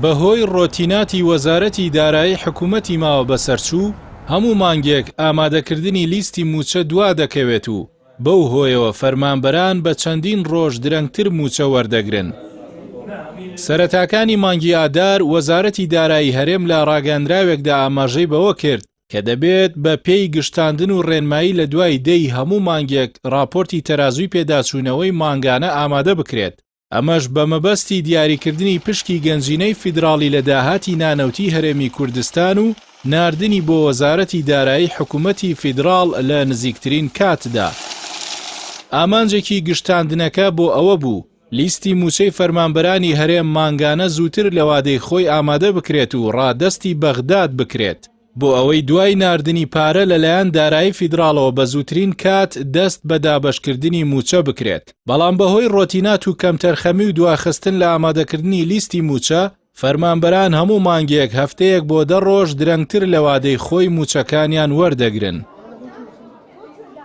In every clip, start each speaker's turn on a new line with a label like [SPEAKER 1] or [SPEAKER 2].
[SPEAKER 1] بەهۆی ڕۆتیناتی وەزارەتی دارایی حکوومەتی ماوە بەسەرچوو هەموو مانگێک ئامادەکردنی لیستی موچە دوا دەکەوێت و بەو هۆیەوە فەرمانبەران بە چەندین ڕۆژ درەنگتر موچە وەردەگرن. سەرەتاکانی مانگی ئادار وەزارەتی دارایی هەرێم لە ڕاگەاندراوێکدا ئاماژەی بەوە کرد کە دەبێت بە پێی گشتاندن و ڕێنمایی لە دوای دەی هەموو مانگێک راپۆرتی تەرازووی پێداچوونەوەی مانگانە ئامادە بکرێت. ئەمەش بە مەبەستی دیاریکردنی پشکی گەنجینەی فیدراڵی لە داهاتی نانەوتی هەرێمی کوردستان و ناردنی بۆ وەزارەتی دارایی حکوومەتی فیدراڵ لە نزیکترین کاتدا. ئامانجێکی گشتاندنەکە بۆ ئەوە بوو لیستی موچەی فەرمانبەرانی هەرێم مانگانە زووتر لە وادەی خۆی ئامادە بکرێت و ڕادەستی بەغداد بکرێت بۆ ئەوەی دوای ناردنی پارە لەلایەن دارایی فیدراڵەوە بە زووترین کات دەست بە دابەشکردنی موچە بکرێت. بەڵام بەهۆی ڕۆتینات و کەمتەرخەمی و دواخستن لە ئامادەکردنی لیستی موچە فەرمانبەران هەموو مانگێک هەفتەیەک بۆ 10 ڕۆژ درەنگتر لە وادەی خۆی موچەکانیان وەردەگرن.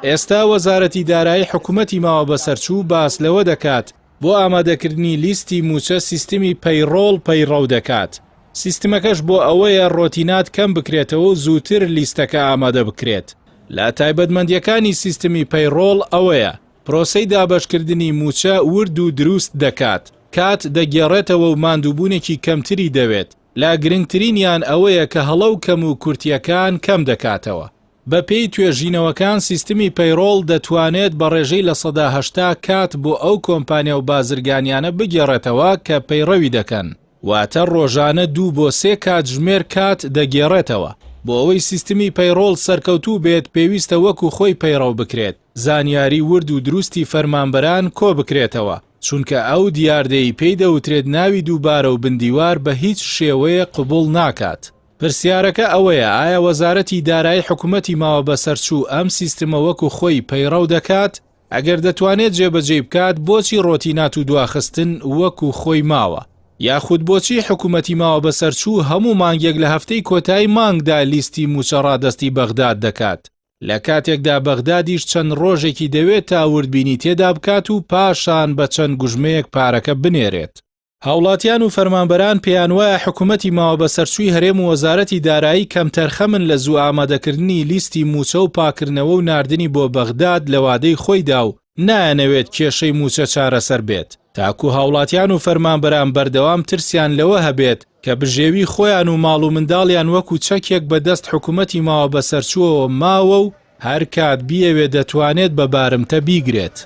[SPEAKER 1] ئێستا وەزارەتی دارایی حکوومەتی ماوە بەسەرچوو باس لەوە دەکات بۆ ئامادەکردنی لیستی موچە سیستمی پەیڕۆڵ پەیڕەو دەکات. سیستمەکەش بۆ ئەوەیە ڕۆتینات کەم بکرێتەوە و زووتر لیستەکە ئامادە بکرێت. لە تایبەتمەندیەکانی سیستمی پەیڕۆڵ ئەوەیە پرۆسەی دابەشکردنی موچە ورد و دروست دەکات، کات دەگێڕێتەوە و ماندووبوونێکی کەمتری دەوێت. لا گرنگترینیان ئەوەیە کە هەڵە و کەم و کورتیەکان کەم دەکاتەوە. بە پێی توێژینەوەکان سیستمی پەیڕۆڵ دەتوانێت بە ڕێژەی لە 180 کات بۆ ئەو کۆمپانیا و بازرگانیانە بگێڕێتەوە کە پەیڕەوی دەکەن. واتە ڕۆژانە 2 بۆ 3 کات ژمێر کات دەگێڕێتەوە. بۆ ئەوەی سیستمی پەیڕۆڵ سەرکەوتوو بێت پێویستە وەکو خۆی پەیڕەو بکرێت، زانیاری ورد و دروستی فەرمانبەران کۆ بکرێتەوە، چونکە ئەو دیاردەی پێی دەوترێت ناوی دووبارە و بندیوار بە هیچ شێوەیە قبوڵ ناکات. پرسیارەکە ئەوەیە ئایا وەزارەتی دارایی حکوومەتی ماوە بەسەرچوو ئەم سیستمە وەکو خۆی پەیڕەو دەکات؟ ئەگەر دەتوانێت جێبەجێ بکات بۆچی ڕۆتینات و دواخستن وەکو خۆی ماوە؟ یاخود بۆچی حکوومەتی ماوە بەسەرچوو هەموو مانگێک لە هەفتەی کۆتایی مانگدا لیستی موچە ڕادەستی بەغداد دەکات، لە کاتێکدا بەغدادیش چەند ڕۆژێکی دەوێت تا وردبینی تێدا بکات و پاشان بە چەند گوژمەیەک پارەکە بنێرێت. هاوڵاتیان و فەرمانبەران پێیان وایە حکوومەتی ماوە بەسەرچووی هەرێم و وەزارەتی دارایی کەمتەرخەمن لە زوو ئامادەکردنی لیستی موچە و پاکردنەوە و ناردنی بۆ بەغداد لە وادەی خۆیدا و نایەنەوێت کێشەی موچە چارەسەر بێت. تاکو هاوڵاتیان و فەرمانبەران بەردەوام ترسیان لەوە هەبێت کە بژێوی خۆیان و ماڵ و منداڵیان وەکو چەکێک بەدەست حکوومەتی ماوە بەسەرچووەوە ماوە و هەر کات بیەوێ دەتوانێت بە بارمتە بیگرێت.